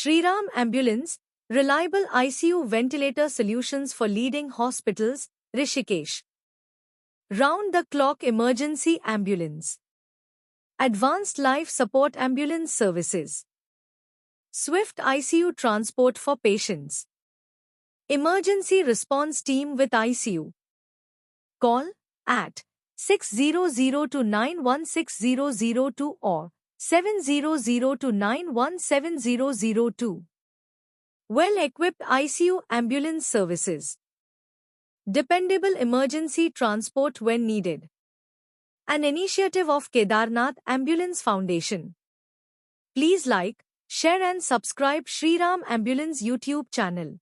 Shriram Ambulance, reliable ICU ventilator solutions for leading hospitals, Rishikesh. Round-the-clock emergency ambulance. Advanced life support ambulance services. Swift ICU transport for patients. Emergency response team with ICU. Call at 600-916-002 or 700-917-002. Well-equipped ICU ambulance services. Dependable emergency transport when needed. An initiative of Kedarnath Ambulance Foundation. Please like, share and subscribe Shriram Ambulance YouTube channel.